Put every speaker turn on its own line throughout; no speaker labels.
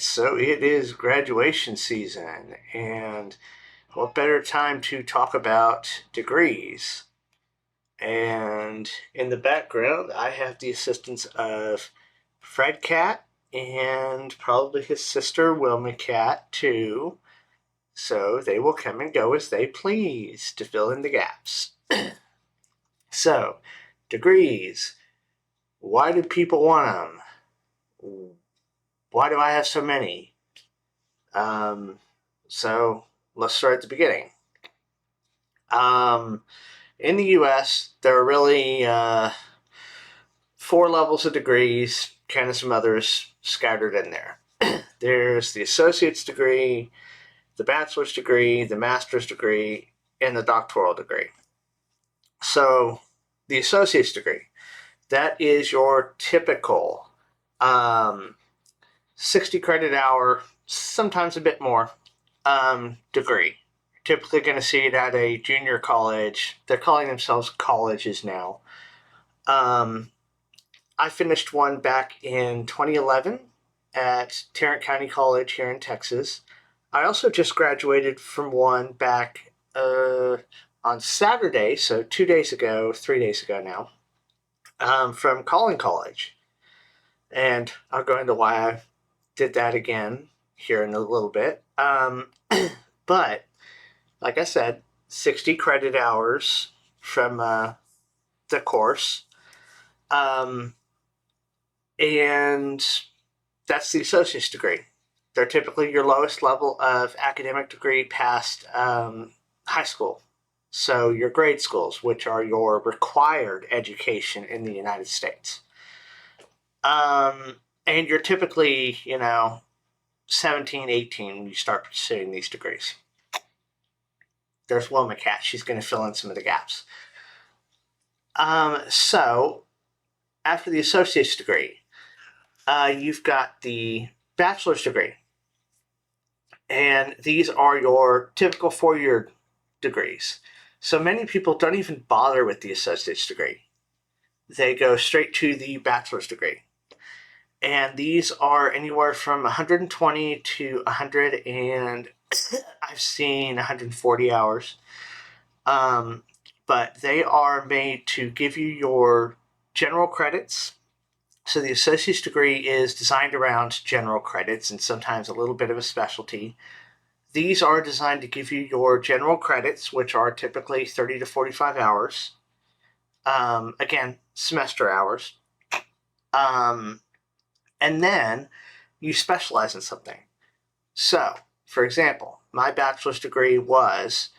so it is graduation season, and what better time to talk about degrees? And in the background, I have the assistance of Fred Cat and probably his sister Wilma Cat too. So they will come and go as they please to fill in the gaps. So, degrees. Why do people want them? Why do I have so many? So let's start at the beginning. In the U.S., there are really four levels of degrees, kind of some others scattered in there. There's the associate's degree, the bachelor's degree, the master's degree, and the doctoral degree. So the associate's degree, that is your typical 60 credit hour, sometimes a bit more, degree. Typically going to see it at a junior college. They're calling themselves colleges now. I finished one back in 2011 at Tarrant County College here in Texas. I also just graduated from one back on Saturday, so 2 days ago, 3 days ago now, from Collin College. And I'll go into why I did that again here in a little bit. But, like I said, 60 credit hours from the course. And that's the associate's degree. They're typically your lowest level of academic degree past high school. So your grade schools, which are your required education in the United States. And you're typically, 17, 18 when you start pursuing these degrees. There's Wilma Cat. She's going to fill in some of the gaps. So after the associate's degree, you've got the bachelor's degree. And these are your typical 4-year degrees. So many people don't even bother with the associate's degree. They go straight to the bachelor's degree. And these are anywhere from 120 to 100, and I've seen 140 hours. But they are made to give you your general credits. So the associate's degree is designed around general credits and sometimes a little bit of a specialty. These are designed to give you your general credits, which are typically 30 to 45 hours. Again, semester hours. And then you specialize in something. So, for example, my bachelor's degree was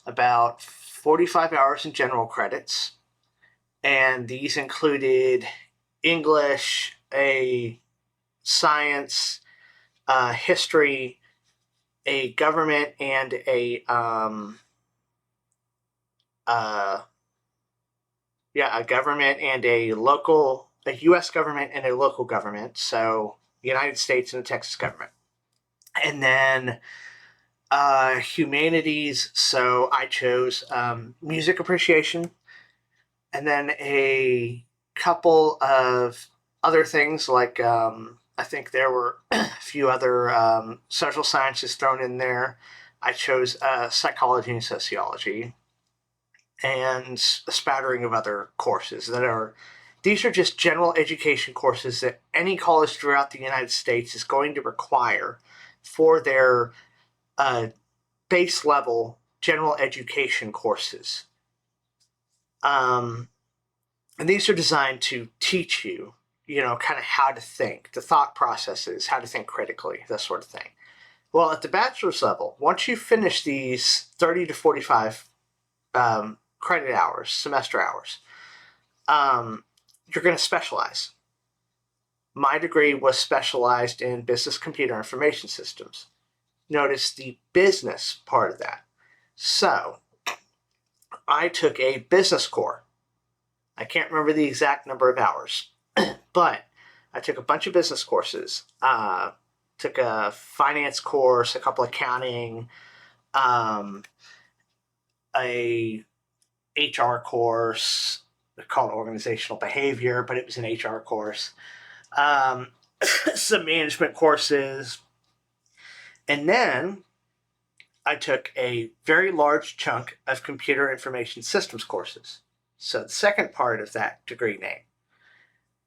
about 45 hours in general credits, and these included English, a science, history, a government, and a government and a local, a U.S. government and a local government, so United States and the Texas government. And then humanities, so I chose music appreciation, and then a couple of other things like I think there were a few other social sciences thrown in there. I chose psychology and sociology, and a spattering of other courses these are just general education courses that any college throughout the United States is going to require for their base level general education courses. And these are designed to teach you, kind of how to think, the thought processes, how to think critically, that sort of thing. Well, at the bachelor's level, once you finish these 30 to 45 credit hours, semester hours, you're going to specialize. My degree was specialized in business computer information systems. Notice the business part of that. So, I took a business core. I can't remember the exact number of hours, but I took a bunch of business courses. Took a finance course, a couple accounting, a HR course, called organizational behavior, but it was an HR course. Some management courses, And then I took a very large chunk of computer information systems courses. So the second part of that degree name.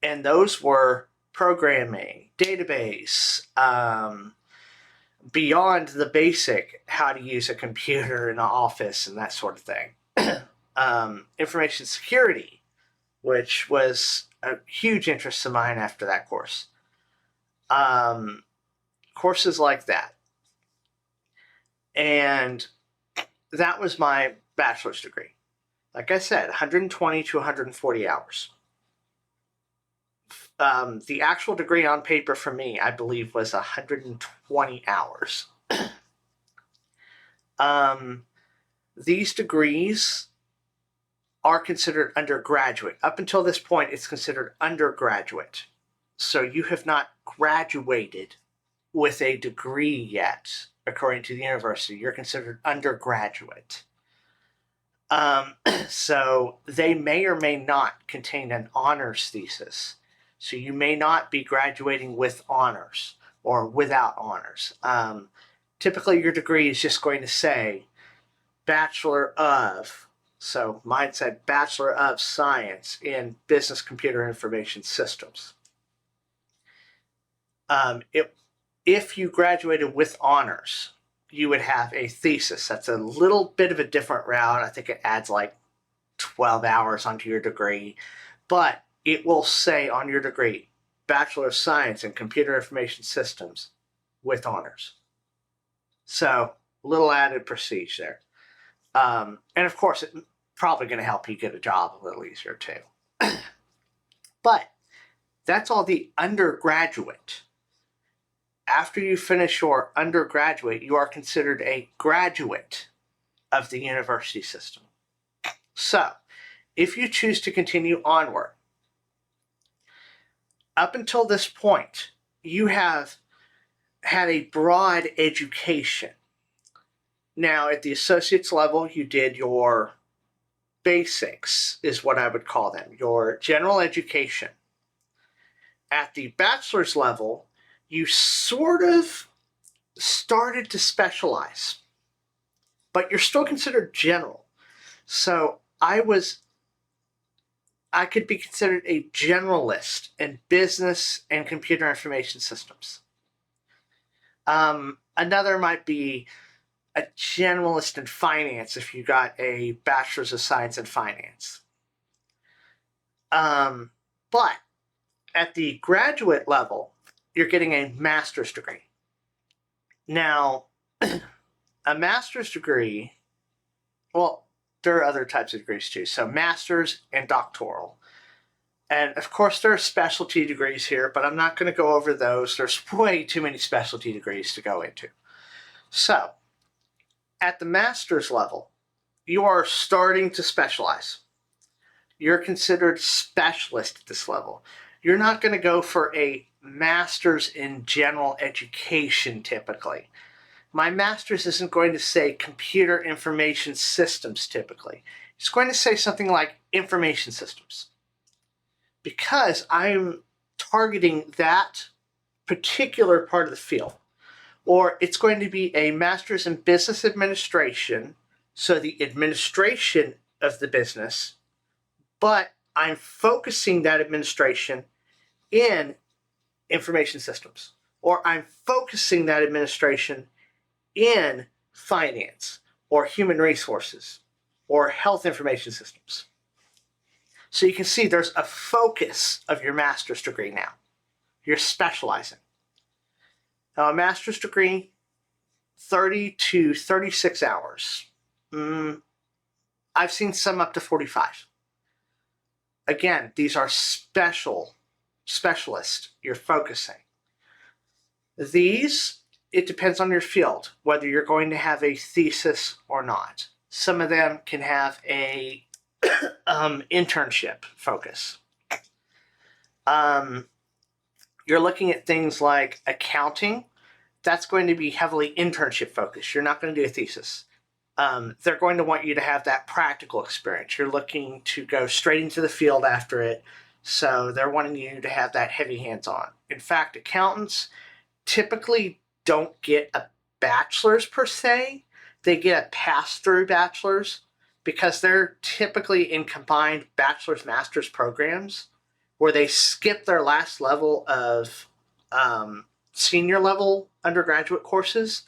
And those were programming, database, beyond the basic, how to use a computer in an office and that sort of thing. Information security, which was a huge interest of mine after that course. Courses like that. And that was my bachelor's degree. Like I said, 120 to 140 hours. The actual degree on paper for me, I believe, was 120 hours. These degrees are considered undergraduate. Up until this point, it's considered undergraduate. So you have not graduated with a degree yet, according to the university. You're considered undergraduate. So they may or may not contain an honors thesis. So you may not be graduating with honors or without honors. Typically, your degree is just going to say Bachelor of, so mine said Bachelor of Science in Business Computer Information Systems. If you graduated with honors, you would have a thesis. That's a little bit of a different route. I think it adds like 12 hours onto your degree, but it will say on your degree, Bachelor of Science in Computer Information Systems with honors. So a little added prestige there. And of course, it's probably going to help you get a job a little easier too. But that's all the undergraduate. After you finish your undergraduate, you are considered a graduate of the university system. So, if you choose to continue onward, up until this point, you have had a broad education. Now, at the associate's level, you did your basics, is what I would call them, your general education. At the bachelor's level, you sort of started to specialize, but you're still considered general. So I could be considered a generalist in business and computer information systems. Another might be a generalist in finance if you got a bachelor's of science in finance. But at the graduate level, you're getting a master's degree. Now, a master's degree, well, there are other types of degrees too. So master's and doctoral. And of course, there are specialty degrees here, but I'm not going to go over those. There's way too many specialty degrees to go into. So, at the master's level, you are starting to specialize. You're considered specialist at this level. You're not going to go for a master's in general education typically. My master's isn't going to say computer information systems typically. It's going to say something like information systems. Because I'm targeting that particular part of the field. Or it's going to be a master's in business administration, so the administration of the business, but I'm focusing that administration in information systems, or I'm focusing that administration in finance or human resources or health information systems. So you can see there's a focus of your master's degree now. You're specializing. Now, a master's degree, 30 to 36 hours. I've seen some up to 45. Again, these are specialists you're focusing. These, it depends on your field, whether you're going to have a thesis or not. Some of them can have a internship focus. You're looking at things like accounting. That's going to be heavily internship focused. You're not going to do a thesis. They're going to want you to have that practical experience. You're looking to go straight into the field after it. So they're wanting you to have that heavy hands-on. In fact, accountants typically don't get a bachelor's per se. They get a pass-through bachelor's because they're typically in combined bachelor's master's programs where they skip their last level of senior level undergraduate courses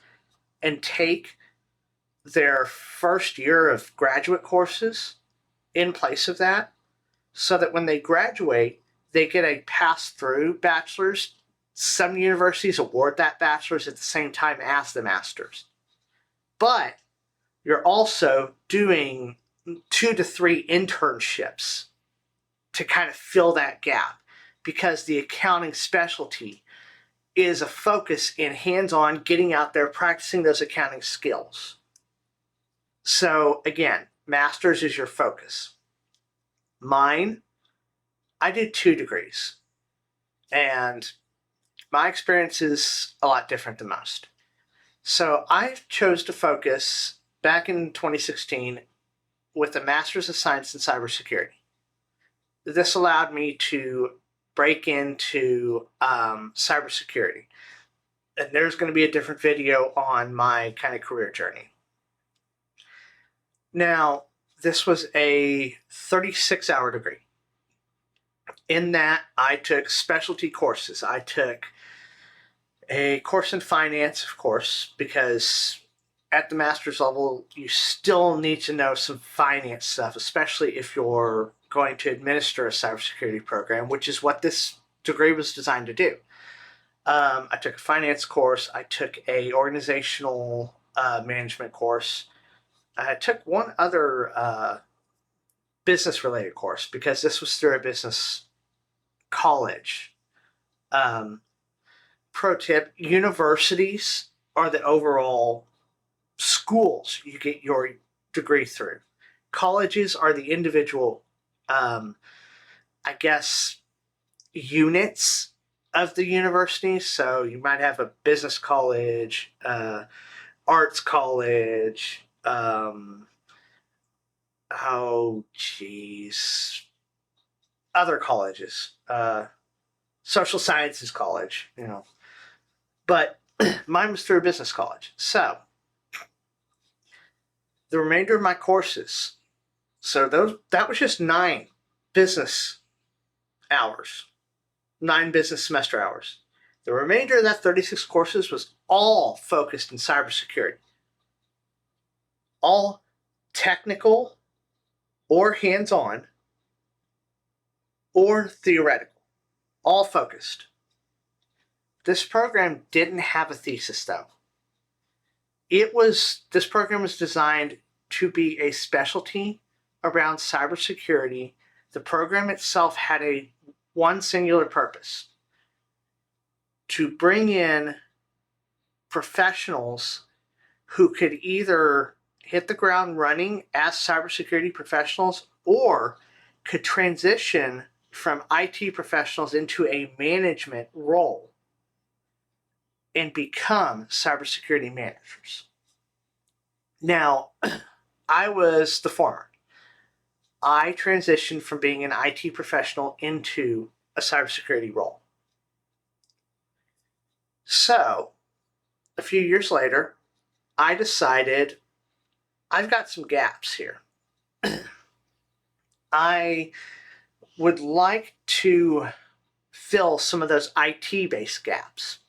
and take their first year of graduate courses in place of that, so that when they graduate, they get a pass-through bachelor's. Some universities award that bachelor's at the same time as the master's. But you're also doing 2 to 3 internships to kind of fill that gap, because the accounting specialty is a focus in hands-on getting out there, practicing those accounting skills. So again, master's is your focus. Mine, I did 2 degrees, and my experience is a lot different than most. So I chose to focus back in 2016 with a Master's of Science in Cybersecurity. This allowed me to break into cybersecurity. And there's going to be a different video on my kind of career journey. Now, this was a 36-hour degree. In that, I took specialty courses. I took a course in finance, of course, because at the master's level, you still need to know some finance stuff, especially if you're going to administer a cybersecurity program, which is what this degree was designed to do. I took a finance course. I took a organizational management course. I took one other business-related course because this was through a business college. Pro tip, universities are the overall schools you get your degree through. Colleges are the individual, units of the university. So you might have a business college, arts college, other colleges, social sciences college, But mine was through a business college. So the remainder of my courses, that was just 9 business hours, 9 business semester hours. The remainder of that 36 courses was all focused in cybersecurity. All technical or hands-on or theoretical. All focused. This program didn't have a thesis, though. This program was designed to be a specialty around cybersecurity. The program itself had one singular purpose: to bring in professionals who could either hit the ground running as cybersecurity professionals or could transition from IT professionals into a management role and become cybersecurity managers. Now, I was the former. I transitioned from being an IT professional into a cybersecurity role. So, a few years later, I decided I've got some gaps here. I would like to fill some of those IT-based gaps.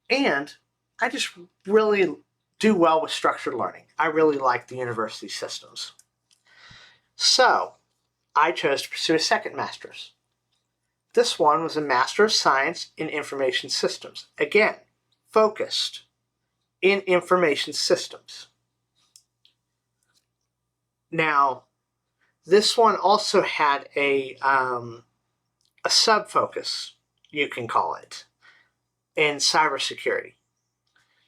And I just really do well with structured learning. I really like the university systems. So I chose to pursue a second master's. This one was a Master of Science in Information Systems. Again, focused in information systems. Now, this one also had a sub-focus, you can call it, in cybersecurity.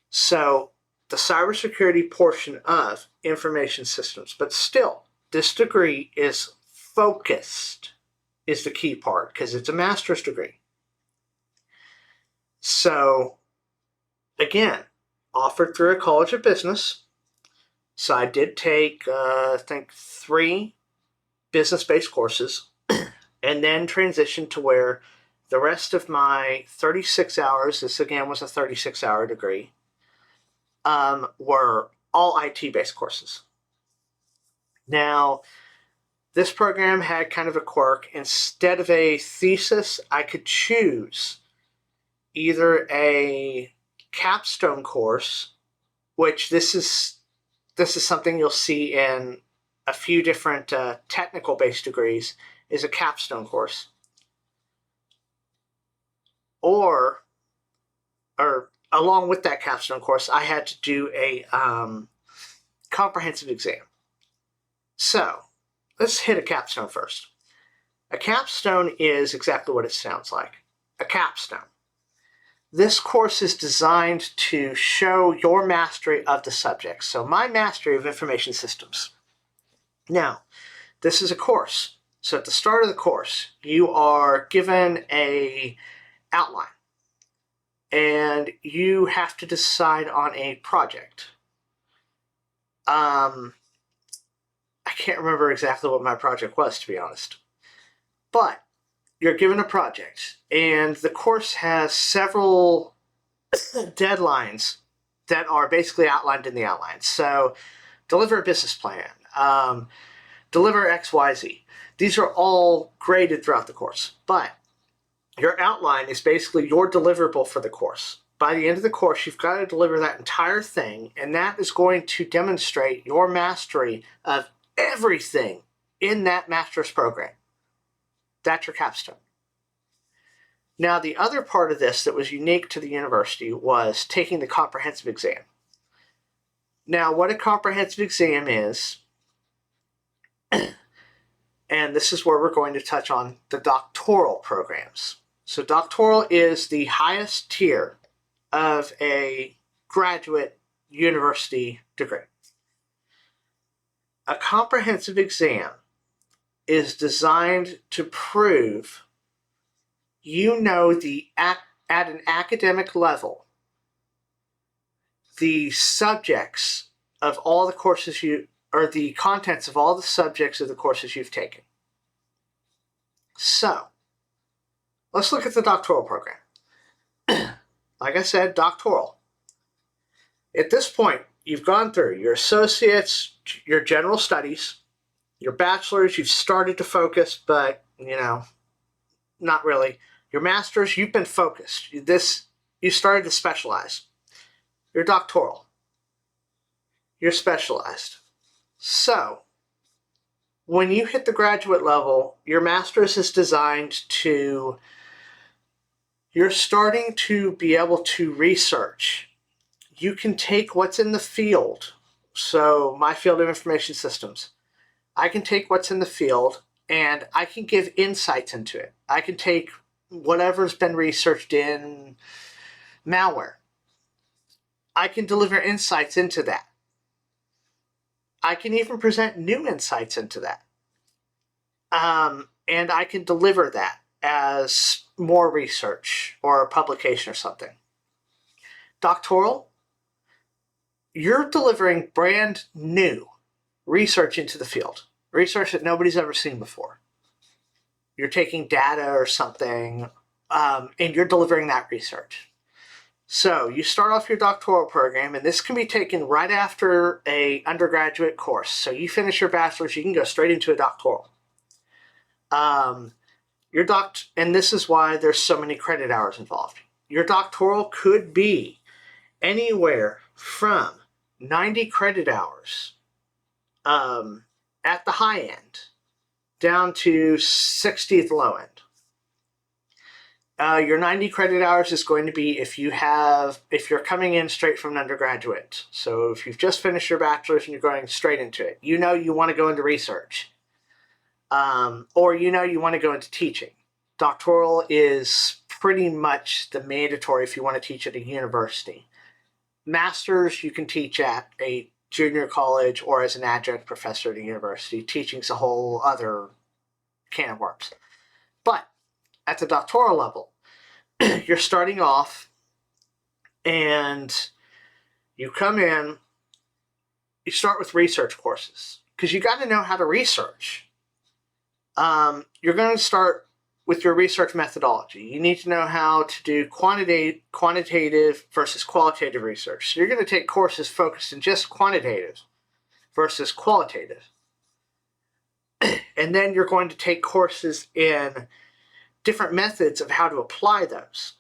So the cybersecurity portion of information systems, but still, this degree is focused, is the key part, because it's a master's degree. So, again, offered through a college of business. So I did take, 3 business-based courses, and then transitioned to where the rest of my 36 hours, this again was a 36-hour degree, were all IT-based courses. Now, this program had kind of a quirk. Instead of a thesis, I could choose either a capstone course, which this is something you'll see in a few different technical-based degrees, is a capstone course, or along with that capstone course, I had to do a comprehensive exam. So let's hit a capstone first. A capstone is exactly what it sounds like, a capstone. This course is designed to show your mastery of the subject. So my mastery of information systems. Now, this is a course. So at the start of the course, you are given an outline, and you have to decide on a project. I can't remember exactly what my project was, to be honest. But you're given a project, and the course has several deadlines that are basically outlined in the outline. So deliver a business plan, deliver XYZ. These are all graded throughout the course, but your outline is basically your deliverable for the course. By the end of the course, you've got to deliver that entire thing, and that is going to demonstrate your mastery of everything in that master's program. That's your capstone. Now, the other part of this that was unique to the university was taking the comprehensive exam. Now, what a comprehensive exam is, and this is where we're going to touch on the doctoral programs. So doctoral is the highest tier of a graduate university degree. A comprehensive exam is designed to prove you know at an academic level the subjects of all the courses or the contents of all the subjects of the courses you've taken. So, let's look at the doctoral program. Like I said, doctoral. At this point, you've gone through your associates, your general studies, your bachelor's, you've started to focus, but, not really. Your master's, you've been focused. You started to specialize. Your doctoral. You're specialized. So, when you hit the graduate level, your master's is designed to, you're starting to be able to research. You can take what's in the field. So, my field of information systems. I can take what's in the field and I can give insights into it. I can take whatever's been researched in malware. I can deliver insights into that. I can even present new insights into that. And I can deliver that as more research or a publication or something. Doctoral, you're delivering brand new research into the field. Research that nobody's ever seen before. You're taking data or something, and you're delivering that research. So you start off your doctoral program, and this can be taken right after a undergraduate course. So you finish your bachelor's, you can go straight into a doctoral. And this is why there's so many credit hours involved. Your doctoral could be anywhere from 90 credit hours at the high end down to 60 at the low end. Your 90 credit hours is going to be if you're coming in straight from an undergraduate. So if you've just finished your bachelor's and you're going straight into it, you want to go into research. Or you want to go into teaching. Doctoral is pretty much the mandatory if you want to teach at a university. Master's, you can teach at a junior college or as an adjunct professor at a university. Teaching's a whole other can of worms. But at the doctoral level, you're starting off and you come in, you start with research courses because you got to know how to research. You're going to start with your research methodology. You need to know how to do quantitative versus qualitative research. So you're going to take courses focused in just quantitative versus qualitative. And then you're going to take courses in different methods of how to apply those.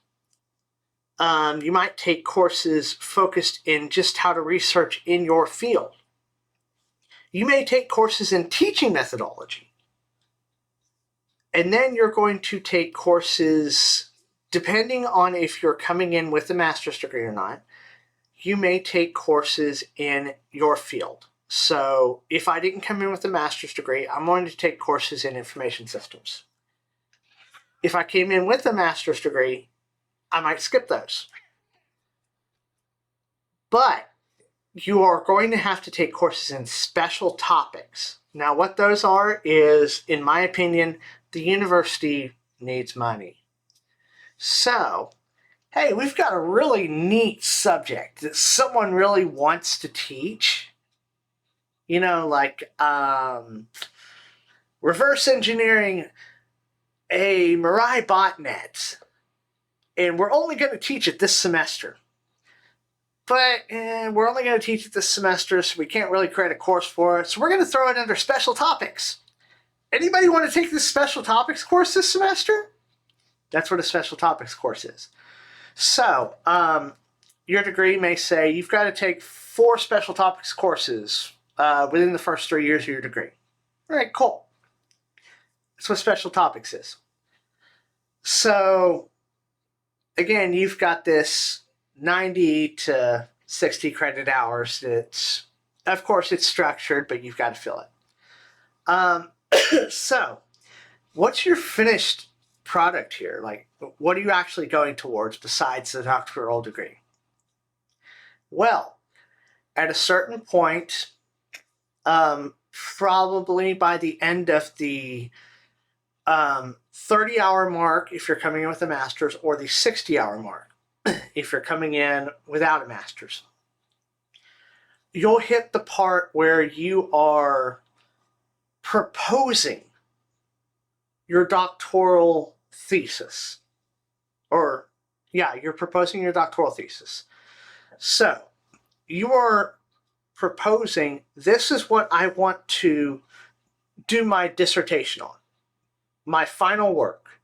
You might take courses focused in just how to research in your field. You may take courses in teaching methodology. And then you're going to take courses, depending on if you're coming in with a master's degree or not, you may take courses in your field. So if I didn't come in with a master's degree, I'm going to take courses in information systems. If I came in with a master's degree, I might skip those. But you are going to have to take courses in special topics. Now, what those are is, in my opinion, the university needs money. So, hey, we've got a really neat subject that someone really wants to teach. You know, like reverse engineering a Mirai botnet. And we're only going to teach it this semester. But we're only going to teach it this semester, so we can't really create a course for it. So we're going to throw it under special topics. Anybody want to take this special topics course this semester? That's what a special topics course is. So, your degree may say you've got to take 4 special topics courses within the first 3 years of your degree. All right, cool. That's what special topics is. So, again, you've got this 90 to 60 credit hours. It's, of course, it's structured, but you've got to fill it. So, what's your finished product here? Like, what are you actually going towards besides the doctoral degree? Well, at a certain point, probably by the end of the 30-hour mark if you're coming in with a master's, or the 60-hour mark if you're coming in without a master's, you'll hit the part where you are proposing your doctoral thesis. You're proposing your doctoral thesis. So, you are proposing, this is what I want to do my dissertation on. My final work.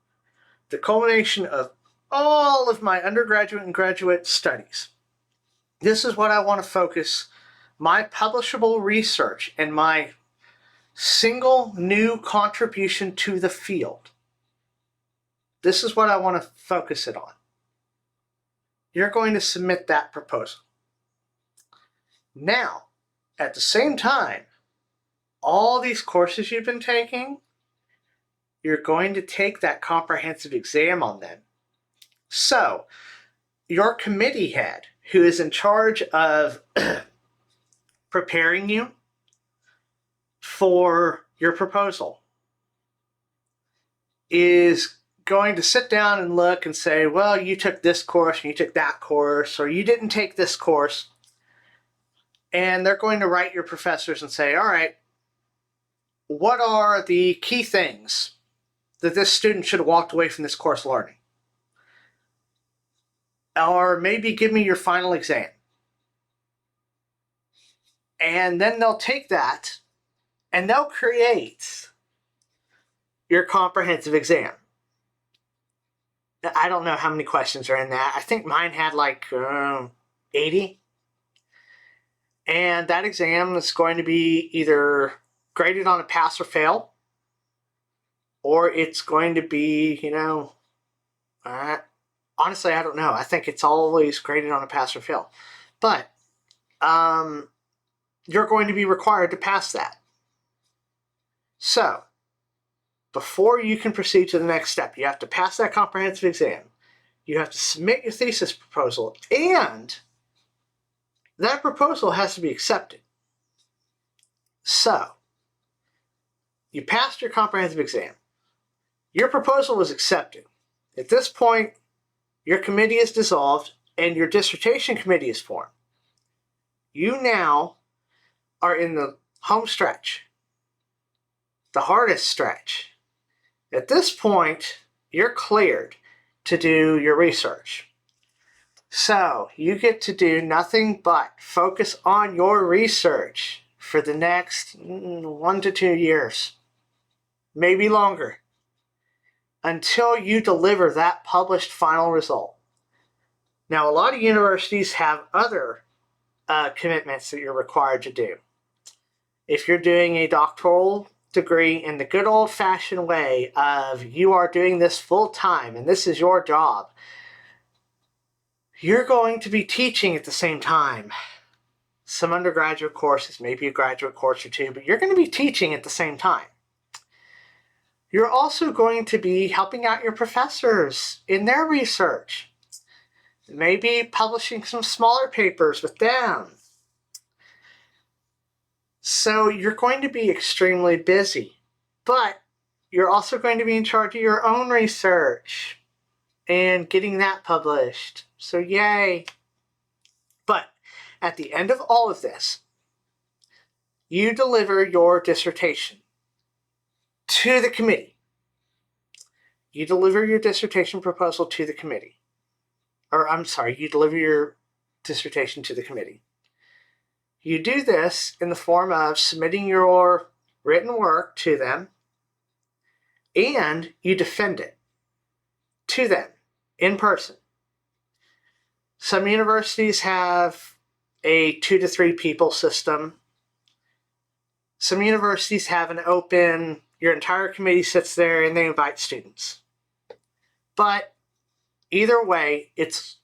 The culmination of all of my undergraduate and graduate studies. This is what I want to focus my publishable research and my single new contribution to the field. This is what I want to focus it on. You're going to submit that proposal. Now, at the same time, all these courses you've been taking, you're going to take that comprehensive exam on them. So, your committee head, who is in charge of preparing you for your proposal, is going to sit down and look and say, well, you took this course and you took that course, or you didn't take this course. And they're going to write your professors and say, all right, what are the key things that this student should have walked away from this course learning? Or maybe give me your final exam. And then they'll take that and they'll create your comprehensive exam. I don't know how many questions are in that. I think mine had like 80. And that exam is going to be either graded on a pass or fail, or it's going to be, honestly, I don't know. I think it's always graded on a pass or fail. But you're going to be required to pass that. So, before you can proceed to the next step, you have to pass that comprehensive exam. You have to submit your thesis proposal, and that proposal has to be accepted. So, you passed your comprehensive exam. Your proposal was accepted. At this point, your committee is dissolved and your dissertation committee is formed. You now are in the home stretch, the hardest stretch. At this point, you're cleared to do your research. So you get to do nothing but focus on your research for the next 1 to 2 years, maybe longer, until you deliver that published final result. Now, a lot of universities have other commitments that you're required to do. If you're doing a doctoral degree in the good old-fashioned way of you are doing this full-time and this is your job, you're going to be teaching at the same time. Some undergraduate courses, maybe a graduate course or two, but you're going to be teaching at the same time. You're also going to be helping out your professors in their research. Maybe publishing some smaller papers with them. So you're going to be extremely busy, but you're also going to be in charge of your own research and getting that published. So yay. But at the end of all of this, you deliver your dissertation to the committee. You deliver your dissertation proposal to the committee. You deliver your dissertation to the committee. You do this in the form of submitting your written work to them, and you defend it to them in person. Some universities have a 2 to 3 people system. Some universities have an open, your entire committee sits there and they invite students. But either way, it's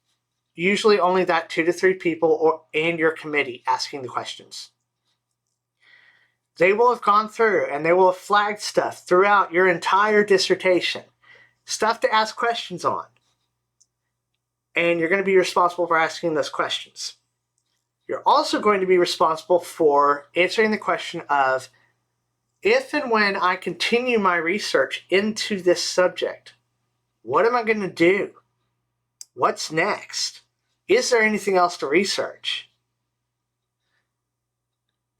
usually only that 2 to 3 people and your committee asking the questions. They will have gone through and they will have flagged stuff throughout your entire dissertation. Stuff to ask questions on. And you're going to be responsible for asking those questions. You're also going to be responsible for answering the question of, if and when I continue my research into this subject, what am I going to do? What's next? Is there anything else to research?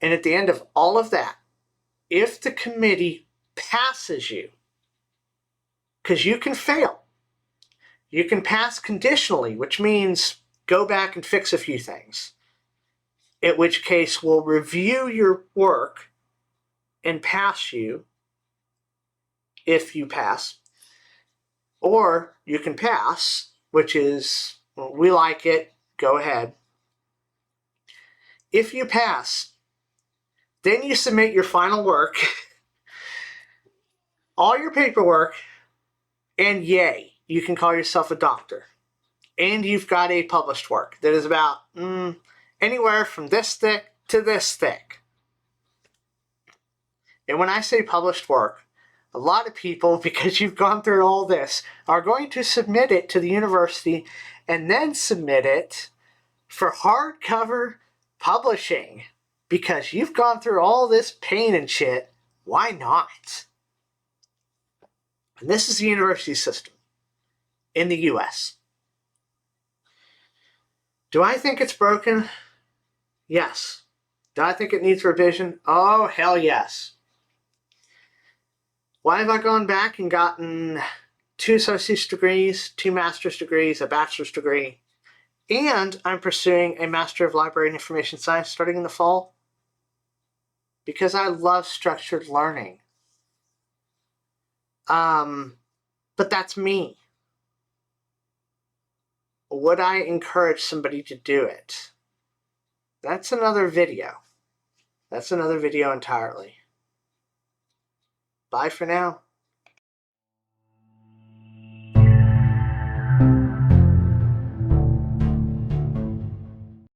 And at the end of all of that, if the committee passes you, because you can fail, you can pass conditionally, which means go back and fix a few things, in which case we'll review your work and pass you if you pass. Or you can pass, which is, well, we like it, go ahead. If you pass, then you submit your final work, all your paperwork, and yay, you can call yourself a doctor. And you've got a published work that is about anywhere from this thick to this thick. And when I say published work, a lot of people, because you've gone through all this, are going to submit it to the university and then submit it for hardcover publishing. Because you've gone through all this pain and shit, why not? And this is the university system in the US. Do I think it's broken? Yes. Do I think it needs revision? Oh, hell yes. Why have I gone back and gotten 2 associate's degrees, 2 master's degrees, a bachelor's degree, and I'm pursuing a Master of Library and Information Science starting in the fall? Because I love structured learning. But that's me. Would I encourage somebody to do it? That's another video. That's another video entirely. Bye for now.